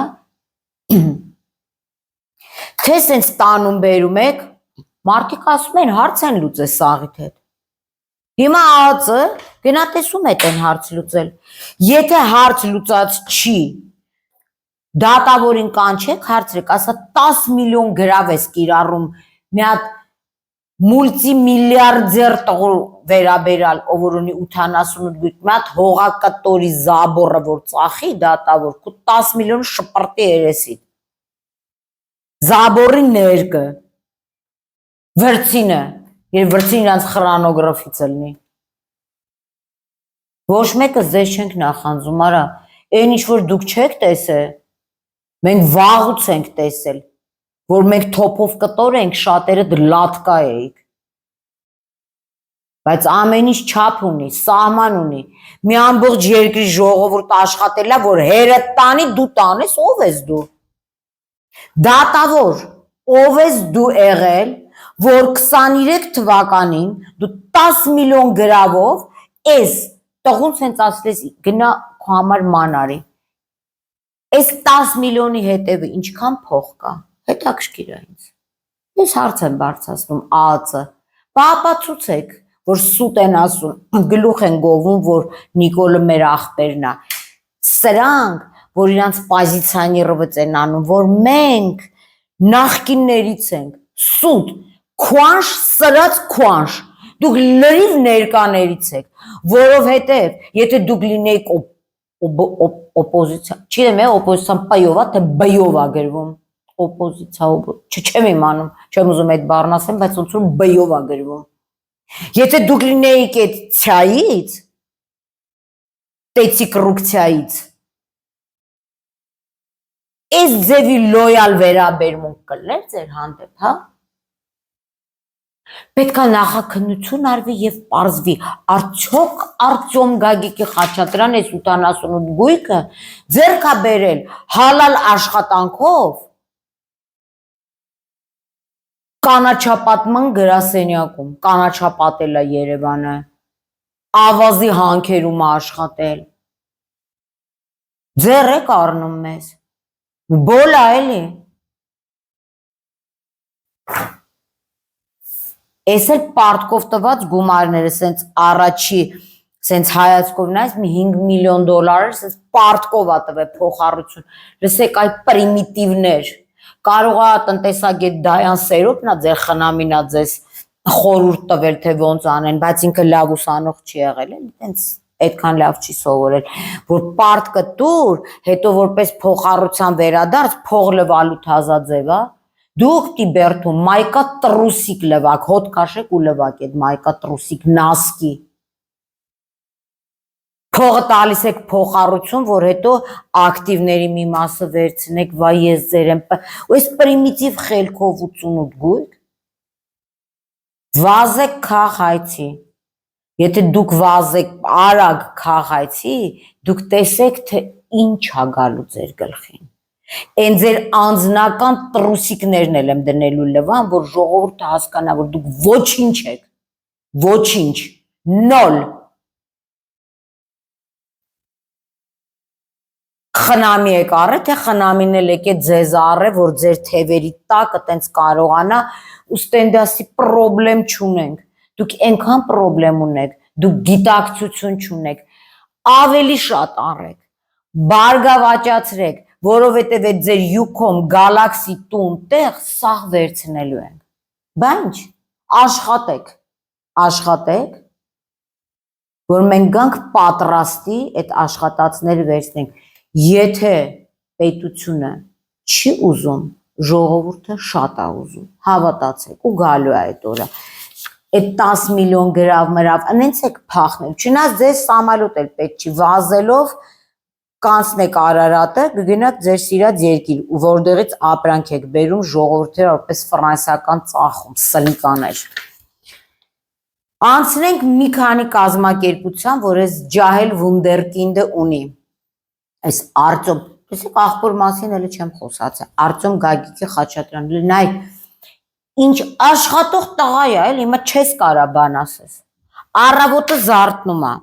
Թե սենց տանում բերում եք, մարդիկ ասում են հարց են լուծել սաղիթ հետ։ Հիմա ԱԱԾ գնա տեսում է տեն հարց լուծել։ Եթե հարց լուծած չի, դատավորին կանչեք, հարցրեք, ասա 10 միլիոն գրավ ես կիրառում մի հատ մուլտիմիլիարդեր տղու վերաբերալ, ով որ ունի 88 գույք, մի հատ հողակտորի զաբորը, որ ծախի դատավոր, քու 10 միլիոն շպրտի երեսիդ։ Զաբորի ներկը, վրցինը, երբ վրցին իրանց խրանոգրաֆից ելնի։ Ոչ մեկը ձեզ չենք նախանձում, արա, այն ինչ որ դուք չեք տեսել, մենք վաղուց ենք տեսել, որ մենք թոփով կտոր ենք, շատերը լատկա էիք։ Բայց ամեն ինչ չափ ունի, սահման ունի։ Մի ամբողջ երկրի ժողովուրդ աշխատել է, որ հերդ տանի, դու տանես, ով ես դու։ Դատավոր, ով ես դու եղել, որ 23 թվականին դու 10 միլիոն գրավով ես տղուն սենց ասլես գնա քո համար մանարի։ Այս 10 միլիոնի հետևը ինչքան փող կա, հետաքրքիր է ինձ։ Ես հարց եմ բարձրացնում ԱԱԾ, ապացուցեք, որ սուտ են ասում, գլուխ են գովում, որ Նիկոլը մեր աղբերն է։ Սրանք, որ իրանց պոզիցիոներված են անում, որ մենք նախկիններից ենք, սուտ, քուանշ, սրած քուանշ, դուք լրիվ ներկաներից եք, որովհետև եթե դուք լինեիք օպոզիցիա, չգիտեմ, օպոզիցիան պայով է, թե բյով է գրվում, օպոզիցիա, չեմ իմանում, չեմ ուզում այդ բառն ասեմ, բայց ոնց որ բյով է գրվում։ Եթե դուք լինեիք այդ ցայից, տեցիկրուկցիայից, այս ձևի լոյալ վերաբերմունք կլներ ձեր հանդեպ, հա։ Պետք է նախաքննություն արվի եւ պարզվի, արդյոք Արտյոմ Գագիկի Խաչատրյան այս 88 գույքը ձեռք է բերել հալալ աշխատանքով կանաչապատման գրասենյակում, կանաչապատել է Երևանը, ավազի հանքերում է աշխատել։ Ձեռ եք առնում մեզ, բոլ է էլի։ Ես էլ պարտկով տված գումարները, սենց առաջի, սենց հայացքով նայես, մի 5 միլիոն դոլար, սենց պարտկով է տվել փոխառություն, լսեք այդ պրիմիտիվներ, կարող է տնտեսագետ Դայան Սերոպնա ձեր խնամինա ձեզ խորհուրդ տվել, թե ոնց անեն, բայց ինքը լավ ուսանող չի եղել, տենց այդքան լավ չի սովորել, որ պարտկը տուր, հետո որպես փոխառության վերադարձ, փող լվալու թազաձև, դուք տիբերթում մայկա տրուսիկ լվակ, հոտ կաշեք ու լվակ էդ մայկա տրուսիկ նասկի։ Փողը տալիս եք փոխառություն, որ հետո ակտիվների մի մասը վերցնեք, վայ ես ձեր եմ, ու այս պրիմիտիվ խելքով 88 գույք, վազեք քաղայցի, եթե դուք վազեք արագ քաղայցի, դուք տեսեք, թե ինչ ա գալու ձեր գլխին։ Են ձեր անձնական տրուսիկներն էլ եմ դնելու լվան, որ ժողովուրդը հասկանա, որ դուք ոչինչ եք, ոչինչ, նոլ։ Խնամի եք առը, թե խնամին էլ եք ձեզ առը, որ ձեր թևերի տակը տենց կարողանա ու ստենդասի պրոբլեմ չունենք, դուք ենքան պրոբլեմ ունեք, դուք գիտակցություն չունեք, ավելի շատ առեք, բարգավաճացրեք, որովհետև այդ ձեր յուքոմ գալաքսի տուն տեղ սաղ վերցնելու ենք, բանչ, աշխատեք, որ մենք գանք պատրաստի այդ աշխատածները վերցնենք, եթե պետությունը չի ուզում, ժողովուրդը շատ է ուզում, հավատացեք ու գալու է այդ օրը, այդ 10 միլիոն գրավ մրավ, ընենց եք փախնել, չնայած ձեզ սամալոտ էլ պետք չի, վազելով կանցնեք Արարատը, կգնաք ձեր սիրած երկիր, որտեղից ապրանք եք բերում ժողովուրդները որպես ֆրանսիական ծախում, սլիկաներ։ Անցնենք մի քանի կազմակերպության, որ այս ջահել վունդերկինդը ունի։ Այս Արտյոմ, տեսեք աղբոր մասին էլի չեմ խոսացել, Արտյոմ Գագիկի Խաչատրյան, նայ, ինչ աշխատող տղա է, էլի հիմա չես կարա բան ասես։ Առավոտը զարթնում է,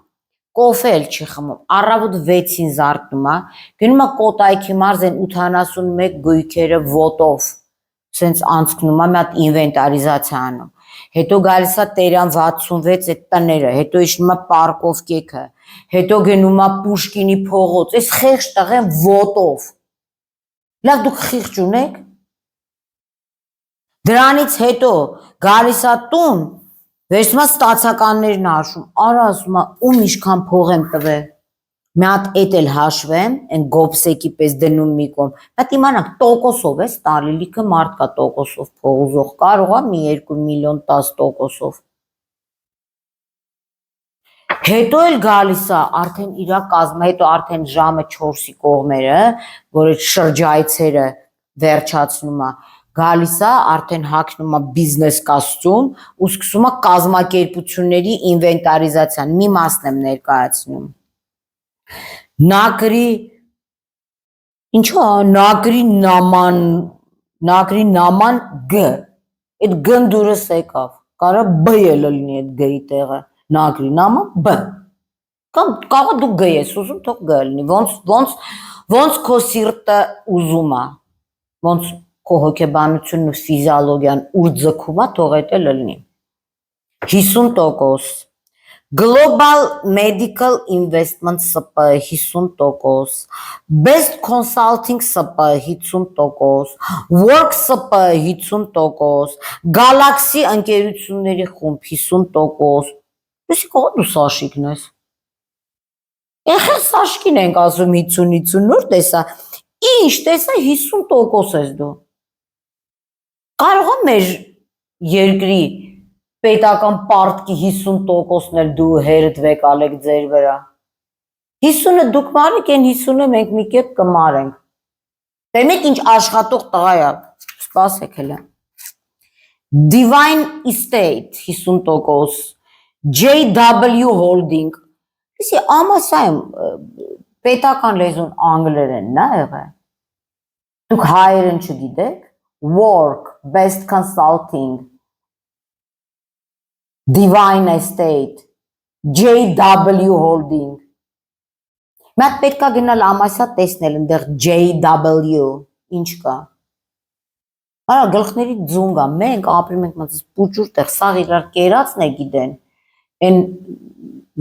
կոֆե էլ չի խմում, առավոտ 6-ին զարթնում է, գնում է Կոտայքի մարզեն 81 գույքերը ոտով, սենց անցնում է մի հատ ինվենտարիզացիա անում։ Հետո գալիս է Տերյան 66 այդ տները, հետո իջնում է Պարկովկեքը, հետո գնում է Պուշկինի փողոց, այս խեղճ տղեն ոտով։ Լավ դուք խիղճ ունեք։ Դրանից հետո գալիս է տուն, վերցնում է ստացականներն հաշվում, արա ասում է ում ինչքան փող եմ տվել։ Մի հատ էդ էլ հաշվեմ, այն գոբսեկի պես դնում մի կողմ։ Բայց իմանաք տոկոսով է տալի, լիքը մարդ կա տոկոսով փող ուզող, կարող է մի 2 միլիոն 10%-ով։ Հետո էլ գալիս է արդեն իրա կազմը, հետո արդեն ժամը 4-ի կողմերը, որ այդ շրջայցերը վերջացնում է, գալիս է արդեն հագնում է բիզնես կոստյում ու սկսում է կազմակերպությունների ինվենտարիզացիան, մի մասն եմ ներկայացնում։ Նագրի ինչու նագրի նաման G այդ G-ն դուրս եկավ կարա B էլ լինի այդ G-ի տեղը նագրի նաման B կամ կարող դու G ես ուզում թող G լինի ոնց քո սիրտը ուզում է ոնց քո հոգեբանությունն ու ֆիզիոլոգիան ուր ձգում է թող այդ էլ լինի 50% Global Medical Investment SP 50%, Best Consulting SP 50%, Work SP 50%, Galaxy ընկերությունների խումբ 50%։ Իսկ ո՞ր դու Սաշիկն ես։ Ეხը Սաշկին ենք ասում 50-50 նոր տեսա։ Ինչ տեսա 50% ես դու։ Կարող է մեր երկրի պետական պարտքի 50%-ն էլ դու հերթվեք ալեք ձեր վրա։ 50-ը դուք մարեք, այն 50-ը մենք մի կերպ կմարենք։ Տեսեք ինչ աշխատող տղա է, սպասեք հələ։ Divine Estate 50%, JW Holding։ Իսկ ամասայում պետական լեզուն անգլերենն է եղել։ Դուք հայերեն չգիտեք։ Work, Best Consulting Divine Estate, JW Holding։ Մենք պետք է գնալ ամասա տեսնել այնտեղ JW, ինչ կա։ Արա գլխների ձուն կա, մենք ապրում ենք մտած պուճուր տեղ, սաղ իրար կերածն է գիտեն։ Այն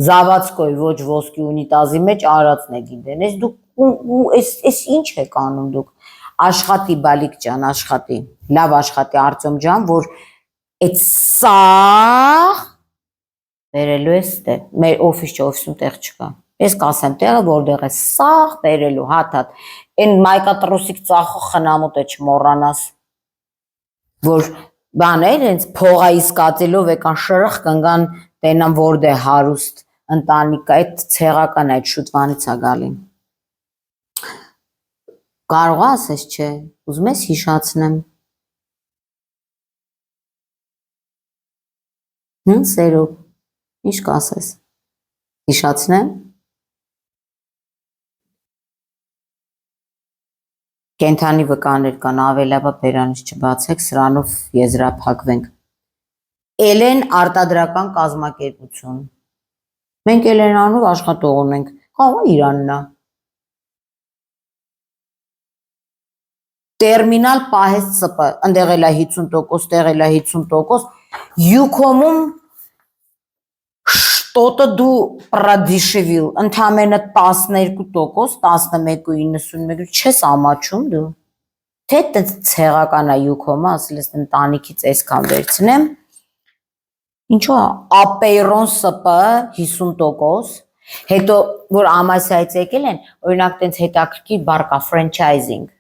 Զավադսկոյ ոչ ոսկի ունիտազի մեջ արածն է գիտեն։ Այս դուք այս ինչ եք անում դուք։ Աշխատի բալիկ ջան, աշխատի։ Լավ աշխատի Արտյոմ ջան, որ այդ սաղ վերելու ես տե, մեր օֆիս չէ, օֆիսում տեղ չկա, ես կասեմ տեղը որտեղ է սաղ վերելու, հատ, են մայկատրոսիկ ծախող խնամոտ է չմոռանաս, որ բան էր, հենց փողա իսկացելով եկան շրխ կնգան տենան որտեղ հարուստ ընտանիք, այդ ցեղական այդ շուտվանից է գալի։ Կարող ասես չէ, ուզում ես հիշացնեմ։ Սերոբ, ինչ կասես, հիշացնեմ։ Կենթանի վկաներ կան, ավելապա բերանից չբացեք, սրանով եզրափակվենք։ Էլեն արտադրական կազմակերպություն։ Մենք Էլենանով աշխատող ունենք, կարող է Իրանն է։ Տերմինալ պահես ՍՊ, ընդեղ էլ է 50%, տեղ էլ է 50%, Յուքոմում շտոտը դու պրադիշևիլ, ընդամենը 12%, 11.91, չես ամաչում դու, թե ցեղական է Յուքոմը, ասել ես ընտանիքից այսքան վերցնեմ, ինչու է, ապեյրոն ՍՊ 50%, հետո որ ամասայից եկել են, օրինակ տենց հետաքրքիր բառ կա ֆրանչայզինգ,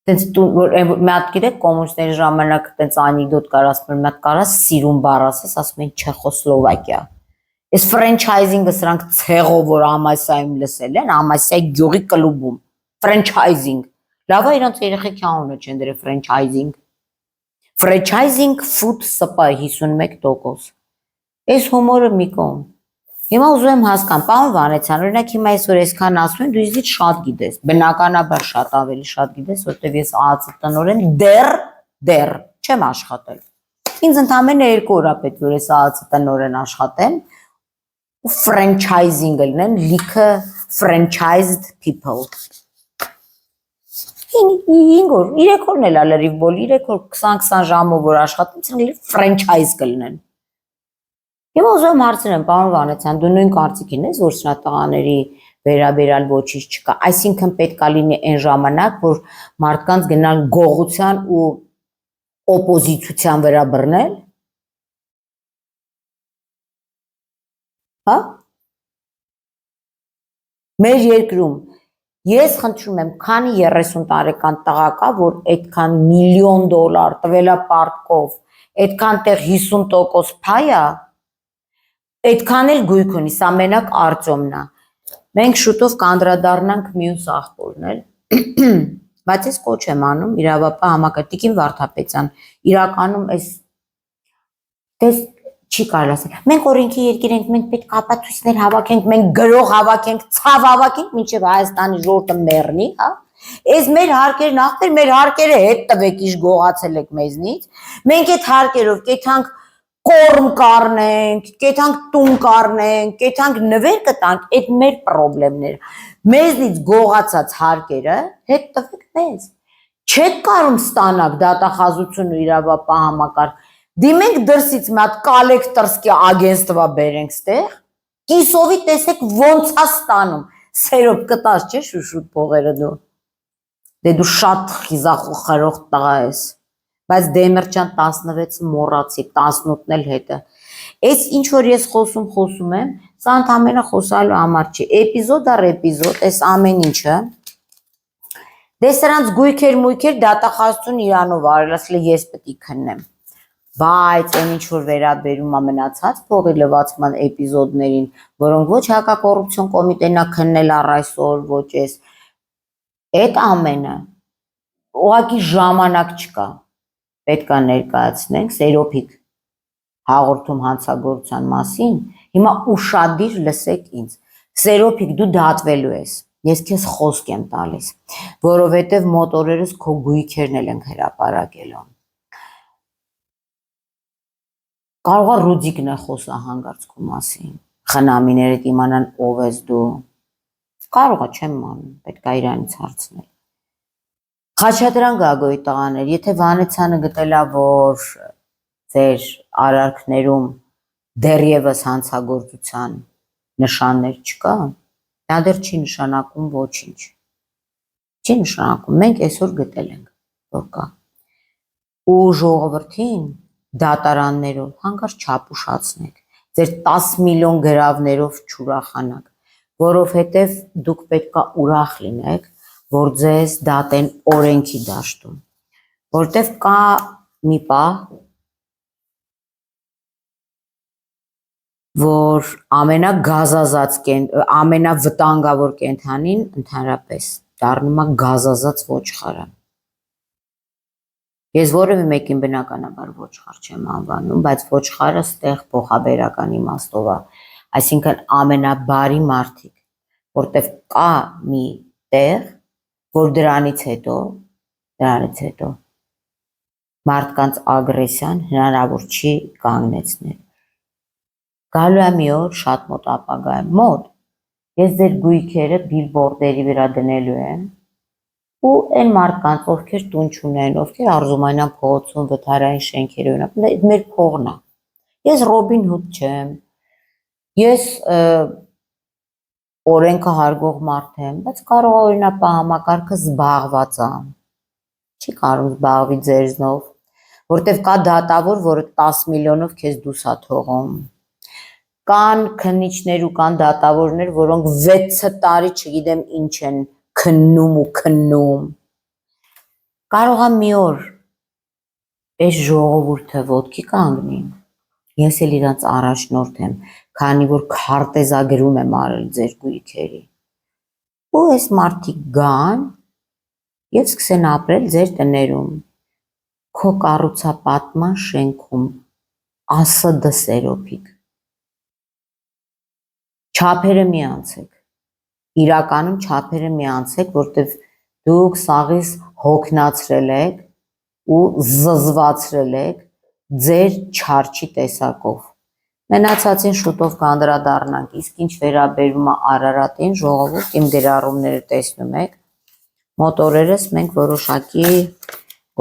տենց որ մի հատ գիտեք կոմունիստների ժամանակ տենց անեկդոտ կար ասում են մի հատ կարա սիրուն բառ ասես ասում են Չեխոսլովակիա այս ֆրանչայզինգը սրանք ցեղով որ ամասայում լսել են ամասիայի գյուղի կլուբում ֆրանչայզինգ լավ է իրանց երեխեքի անունը չեն դրել ֆրանչայզինգ food supply 51% այս հումորը մի կողմ Հիմա ուզում եմ հասկանալ, պարոն Վանեցյան, օրինակ հիմա այսօր այսքան ասում եմ, դու ինձից շատ գիտես, բնականաբար շատ ավելի շատ գիտես, որտեվ ես ԱԱՑ տնօրեն դեռ չեմ աշխատել։ Ինձ ընդամենը 2 օր է պետք որ ես ԱԱՑ տնօրեն աշխատեմ ու ֆրանչայզինգ լինեմ, լիքը franchised people։ 5 օր, 3 օրն էլ լրիվ բոլ, 3 օր 20-20 ժամով որ աշխատում, ցանկալի ֆրանչայզ կլինեն։ Հիմա ուզում եմ հարցնեմ, պարոն Վանեցյան, դու նույն կարծիքին ես, որ սնատաղաների վերաբերալ ոչինչ չկա, այսինքն պետք է լինի այն ժամանակ, որ մարդկանց գնալ գողության ու օպոզիցիան վրա բռնել, հա? Մեր երկրում ես խնդրում եմ, քանի 30 տարեկան տղա կա, որ այդքան միլիոն դոլար տվելա պարտքով, այդքան տեղ 50% փայ է, այդքան էլ գույք ունի, սա մենակ Արտյոմն է։ Մենք շուտով կանդրադառնանք մյուս աղբորն էլ, բայց ես կոչ եմ անում իրավապահ համակարգին Վարդապետյան, իրականում այս չի կարելի ասել։ Մենք օրենքի երկիր ենք, մենք պետք է ապացույցներ հավաքենք, մենք գրող հավաքենք, ցավ հավաքենք, մինչև Հայաստանի ժողովուրդը մեռնի, հա։ Այս մեր հարկերն ախպեր, մեր հարկերը հետ տվեք, իշ գողացել եք մեզնից։ Մենք այդ հարկերով կեթանք կորմ կառնենք, կեթանք տուն կառնենք, կեթանք նվեր կտանք, այդ մեր խնդիրները։ Մեզնից գողացած հարկերը հետ տվեք մեզ։ Չեք կարող ստանալ դատախազություն ու իրավապահ համակարգ։ Դիմենք դրսից մի հատ կոլեկտորսկի ագենստվա բերենք ստեղ, կիսովի տեսեք ոնց է ստանում, սերով կտած չէ շուշուտ փողերը դու, դե դու շատ խիզախոխարող տղա ես, բայց Դեմիրճան 16-ը մոռացի, 18-ն էլ հետը, այս ինչ որ ես խոսում եմ, սա ընդամենը խոսալու համար չի, էպիզոդ առ էպիզոդ, այս ամեն ինչը, դե սրանց գույքեր դատախազություն իրանով արել, ասել ես պետք է քննեմ, բայց այն ինչ որ վերաբերում է մնացած փողի լվացման էպիզոդներին, որոնք ոչ հակակոռուպցիոն կոմիտեն է քննել առ այսօր, ոչ էս, այդ ամենը ուղղակի ժամանակ չկա, պետք է ներկայացնենք սերոփիկ հաղորդում հանցագործության մասին, հիմա ուշադիր լսեք ինձ, սերոփիկ դու դատվելու ես, ես քեզ խոսք եմ տալիս, որովհետև մոտորերս քո գույքերն էլ են հրապարակելու։ Կարող է Ռուդիկն է խոսա հանգարցքու մասին, խնամիներդ իմանան ով ես դու, կարող է չեմ անում, պետք է իրանից հարցնել։ Խաչատրյան Գագոյի տղաներ, եթե Վանեցյանը գտելա, որ ձեր արարքներում դեռևս հանցագործության նշաններ չկա, դա դեռ չի նշանակում ոչինչ, չի նշանակում, մենք այսօր գտել ենք, որ կա, ու ժողովրդին դատարաններով հանկարծ չապուշացնեք, ձեր 10 միլիոն գրավներով չուրախանաք, որովհետև դուք պետք է ուրախ լինեք, որ ձեզ դատեն օրենքի դաշտում, որտև կա մի պահ, որ ամենավտանգավոր կենդանին ընդհանրապես դառնում է գազազած ոչխարը։ Ես որևէ մեկին բնականաբար ոչխար չեմ անվանում, բայց ոչխարը ստեղ փոխաբերական իմաստով է, այսինքն ամենաբարի մարդիկ, որտեղ կա մի տեղ, որ դրանից հետո մարդկանց ագրեսիան հնարավոր չի կանգնեցնել։ Գալու է մի օր շատ մոտ ապագայում, մոտ, ես ձեր գույքերը բիլբորդերի վրա դնելու եմ, ու այն մարդկանց, ովքեր տուն չունեն, ովքեր Արզումանյան փողոցում վթարային շենքերի ունեն, այդ մեր փողն է։ Ես Ռոբին Հուդ չեմ, ես օրենքը հարգող մարդ եմ, բայց կարող է օրինապահ համակարգը զբաղված է, չի կարող զբաղվի ձերզնով, որտև կա դատավոր, որը 10 միլիոնով քեզ դուս է թողում, կան քննիչներ ու կան դատավորներ, որոնք 6 տարի չգիտեմ ինչ են քննում, կարող է մի օր այս ժողովուրդը ոտքի կանգնի, ես էլ իրանց առաջնորդ եմ, քանի որ քարտեզագրում եմ արել ձեր գույքերի, ու այս մարդիկ գան և սկսեն ապրել ձեր տներում, քո կառուցապատման շենքում, ԱՍԴ սերոփիկ, չափերը մի անցեք, իրականում չափերը մի անցեք, որտև դուք սաղից հոգնացրել եք ու զզվացրել եք ձեր չարչի տեսակով։ Մնացածին շուտով կանդրադառնանք, իսկ ինչ վերաբերում է Արարատին, ժողովուրդ իմ գրառումները տեսնում եք, մոտ օրերս մենք որոշակի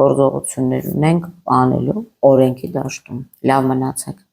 գործողություններ ունենք անելու օրենքի դաշտում։ Լավ մնացեք։